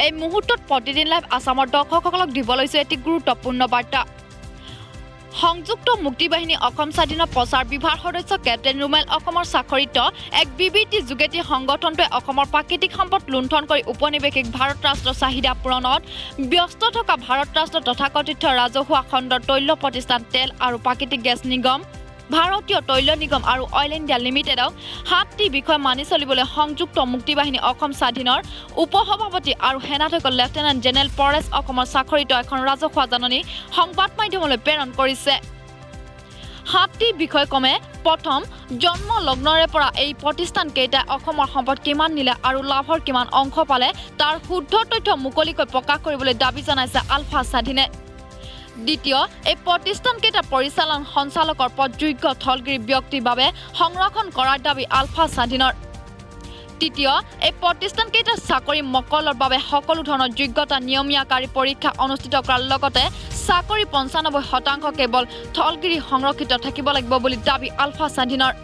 এই মুহূৰ্তত প্ৰতিদিন লাইভ আসামৰ দৰ্শকসকলক দিব লৈছে এটি গুৰুত্বপূৰ্ণ বাৰ্তা সংযুক্ত মুক্তি বাহিনী অসম স্বাধীনৰ প্ৰচাৰ বিভাগ সদস্য কেপ্টেইন ৰুমেল অসমৰ স্বাক্ষৰিত এক বিবৃতি যোগেদি সংগঠনটোৱে অসমৰ প্ৰাকৃতিক সম্পদ লুণ্ঠন কৰি উপনিৱেশিক ভাৰত ৰাষ্ট্ৰৰ চাহিদা পূৰণত ব্যস্ত থকা ভাৰত ৰাষ্ট্ৰ তথাকথিত ৰাজহুৱা খণ্ডৰ তৈল প্ৰতিষ্ঠান তেল আৰু প্ৰাকৃতিক গেছ নিগম ভাৰতীয় তৈল নিগম আৰু অইল ইণ্ডিয়া লিমিটেডক 7টি বিষয় মানি চলিবলৈ সংযুক্ত মুক্তি বাহিনী অসম স্বাধীনৰ উপসভাপতি আৰু সেনাধ্যক্ষ লেফটেনেণ্ট জেনেৰেল পৰেশ অসমৰ স্বাক্ষৰিত এখন ৰাজহুৱা জাননী সংবাদ মাধ্যমলৈ প্ৰেৰণ কৰিছে 7টি বিষয় ক্ৰমে প্ৰথম জন্ম লগ্নৰে পৰা এই প্ৰতিষ্ঠানকেইটাই অসমৰ সম্পদ কিমান নিলে আৰু লাভৰ কিমান অংশ পালে তাৰ শুদ্ধ তথ্য মুকলিকৈ প্ৰকাশ কৰিবলৈ দাবী জনাইছে আলফা স্বাধীনে দ্বিতীয় এই প্ৰতিষ্ঠানকেইটা পৰিচালন সঞ্চালকৰ পদ যোগ্য থলগিৰি ব্যক্তিৰ বাবে সংৰক্ষণ কৰাৰ দাবী আলফা স্বাধীনৰ তৃতীয় এই প্ৰতিষ্ঠানকেইটাৰ চাকৰি মকলৰ বাবে সকলো ধৰণৰ যোগ্যতা নিয়মীয়াকাৰী পৰীক্ষা অনুষ্ঠিত কৰাৰ লগতে চাকৰি ৯৫% কেৱল থলগিৰি সংৰক্ষিত থাকিব লাগিব বুলি দাবী আলফা স্বাধীনৰ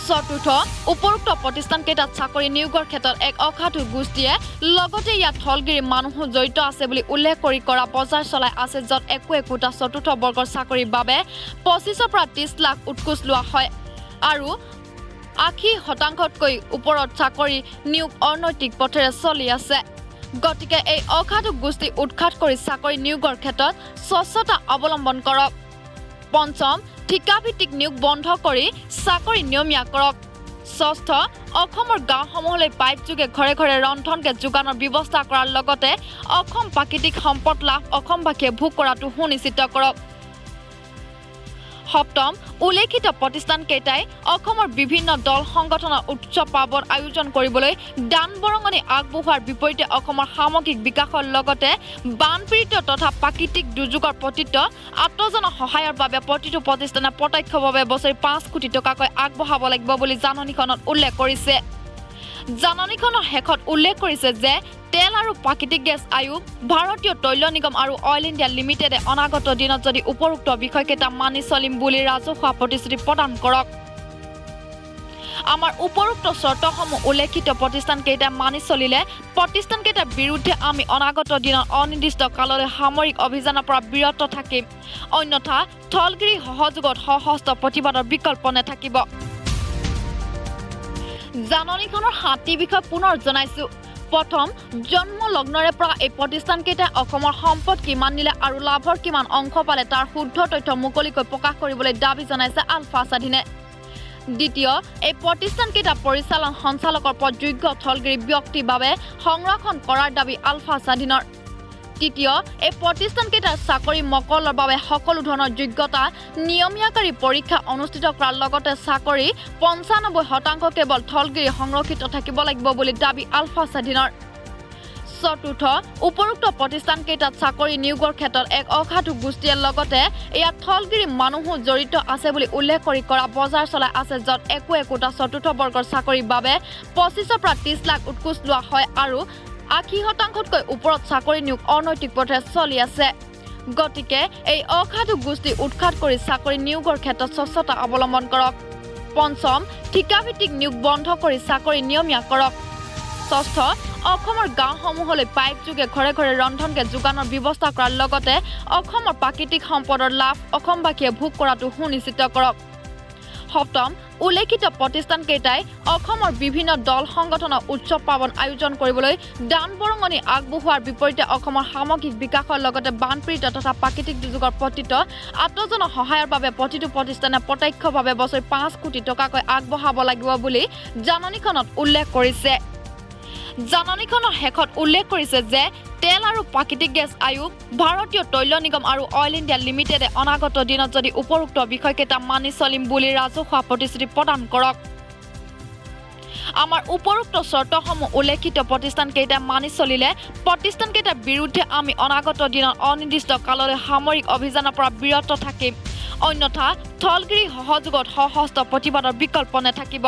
চতুৰ্থ উপৰোক্ত প্ৰতিষ্ঠানকেইটাত চাকৰি নিয়োগৰ ক্ষেত্ৰত এক অসাধু গোষ্ঠীয়ে লগতে ইয়াত থলগিৰি মানুহো জড়িত আছে বুলি উল্লেখ কৰি কৰা বজাৰ চলাই আছে য'ত একোটা চতুৰ্থ বৰ্গৰ চাকৰিৰ বাবে ২৫ৰ পৰা ৩০ লাখ উৎকোচ লোৱা হয় আৰু ৮০%তকৈ ওপৰত চাকৰি নিয়োগ অনৈতিক পথেৰে চলি আছে গতিকে এই অসাধু গোষ্ঠী উৎখাত কৰি চাকৰি নিয়োগৰ ক্ষেত্ৰত স্বচ্ছতা অৱলম্বন কৰক পঞ্চম ঠিকাভিত্তিক নিয়োগ বন্ধ কৰি চাকৰি নিয়মীয়া কৰক ষষ্ঠ অসমৰ গাঁওসমূহলৈ পাইপ যোগে ঘৰে ঘৰে ৰন্ধন গেছ যোগানৰ ব্যৱস্থা কৰাৰ লগতে অসম প্ৰাকৃতিক সম্পদ লাভ অসমবাসীয়ে ভোগ কৰাটো সুনিশ্চিত কৰক সপ্তম উল্লেখিত প্ৰতিষ্ঠানকেইটাই অসমৰ বিভিন্ন দল সংগঠনৰ উৎসৱ পাৰ্বণ আয়োজন কৰিবলৈ দান বৰঙণি আগবঢ়োৱাৰ বিপৰীতে অসমৰ সামগ্ৰিক বিকাশৰ লগতে বানপীড়িত তথা প্ৰাকৃতিক দুৰ্যোগৰ প্ৰতিত আত্মজনৰ সহায়ৰ বাবে প্ৰতিটো প্ৰতিষ্ঠানে প্ৰত্যক্ষভাৱে বছৰি ৫ কোটি টকাকৈ আগবঢ়াব লাগিব বুলি জাননীখনত উল্লেখ কৰিছে জাননীখনৰ শেষত উল্লেখ কৰিছে যে তেল আৰু প্ৰাকৃতিক গেছ আয়োগ ভাৰতীয় তৈল নিগম আৰু অইল ইণ্ডিয়া লিমিটেডে অনাগত দিনত যদি উপৰোক্ত বিষয়কেইটা মানি চলিম বুলি ৰাজহুৱা প্ৰতিশ্ৰুতি প্ৰদান কৰক আমাৰ উপৰোক্ত চৰ্তসমূহ উল্লেখিত প্ৰতিষ্ঠানকেইটা মানি চলিলে প্ৰতিষ্ঠানকেইটাৰ বিৰুদ্ধে আমি অনাগত দিনত অনিৰ্দিষ্ট কাললৈ সামৰিক অভিযানৰ পৰা বিৰত থাকিম অন্যথা থলগিৰি সহযোগত সশস্ত্ৰ প্ৰতিবাদৰ বিকল্প নাথাকিব জাননীখনৰ 7টি বিষয় পুনৰ জনাইছো প্ৰথম জন্ম লগ্নৰে পৰা এই প্ৰতিষ্ঠানকেইটাই অসমৰ সম্পদ কিমান নিলে আৰু লাভৰ কিমান অংশ পালে তাৰ শুদ্ধ তথ্য মুকলিকৈ প্ৰকাশ কৰিবলৈ দাবী জনাইছে আলফা স্বাধীনে দ্বিতীয় এই প্ৰতিষ্ঠানকেইটা পৰিচালন সঞ্চালকৰ পদ যোগ্য থলগিৰি ব্যক্তিৰ বাবে সংৰক্ষণ কৰাৰ দাবী আলফা স্বাধীনৰ তৃতীয় এই প্ৰতিষ্ঠানকেইটাৰ চাকৰি মকলৰ বাবে সকলো ধৰণৰ যোগ্যতা নিয়মীয়াকাৰী পৰীক্ষা অনুষ্ঠিত কৰাৰ লগতে চাকৰি ৯৫% কেৱল থলগিৰি সংৰক্ষিত থাকিব লাগিব বুলি দাবী আলফা স্বাধীনৰ চতুৰ্থ উপৰোক্ত প্ৰতিষ্ঠানকেইটাত চাকৰি নিয়োগৰ ক্ষেত্ৰত এক অসাধু গোষ্ঠীয়ে লগতে ইয়াত থলগিৰি মানুহো জড়িত আছে বুলি উল্লেখ কৰি কৰা বজাৰ চলাই আছে য'ত একোটা চতুৰ্থ বৰ্গৰ চাকৰিৰ বাবে ২৫ৰ পৰা ৩০ লাখ উৎকোচ লোৱা হয় আৰু ৮০%তকৈ ওপৰত চাকৰি নিয়োগ অনৈতিক পথেৰে চলি আছে গতিকে এই অসাধু গোষ্ঠী উৎখাত কৰি চাকৰি নিয়োগৰ ক্ষেত্ৰত স্বচ্ছতা অৱলম্বন কৰক পঞ্চম ঠিকাভিত্তিক নিয়োগ বন্ধ কৰি চাকৰি নিয়মীয়া কৰক ষষ্ঠ অসমৰ গাঁওসমূহলৈ পাইপ যোগে ঘৰে ঘৰে ৰন্ধন গেছ যোগানৰ ব্যৱস্থা কৰাৰ লগতে অসমৰ প্ৰাকৃতিক সম্পদৰ লাভ অসমবাসীয়ে ভোগ কৰাটো সুনিশ্চিত কৰক সপ্তম উল্লেখিত প্ৰতিষ্ঠানকেইটাই অসমৰ বিভিন্ন দল সংগঠনৰ উৎসৱ পাৰ্বণ আয়োজন কৰিবলৈ দান বৰঙণি আগবঢ়োৱাৰ বিপৰীতে অসমৰ সামগ্ৰিক বিকাশৰ লগতে বানপীড়িত তথা প্ৰাকৃতিক দুৰ্যোগৰ প্ৰতিত আত্মজনৰ সহায়ৰ বাবে প্ৰতিটো প্ৰতিষ্ঠানে প্ৰত্যক্ষভাৱে বছৰি ৫ কোটি টকাকৈ আগবঢ়াব লাগিব বুলি জাননীখনত উল্লেখ কৰিছে জাননীখনৰ শেষত উল্লেখ কৰিছে যে তেল আৰু প্ৰাকৃতিক গেছ আয়োগ ভাৰতীয় তৈল নিগম আৰু অইল ইণ্ডিয়া লিমিটেডে অনাগত দিনত যদি উপৰোক্ত বিষয়কেইটা মানি চলিম বুলি ৰাজহুৱা প্ৰতিশ্ৰুতি প্ৰদান কৰক আমাৰ উপৰোক্ত চৰ্তসমূহ উল্লেখিত প্ৰতিষ্ঠানকেইটা মানি চলিলে প্ৰতিষ্ঠানকেইটাৰ বিৰুদ্ধে আমি অনাগত দিনত অনিৰ্দিষ্ট কাললৈ সামৰিক অভিযানৰ পৰা বিৰত থাকিম অন্যথা থলগিৰি সহযোগত সশস্ত্ৰ প্ৰতিবাদৰ বিকল্প নাথাকিব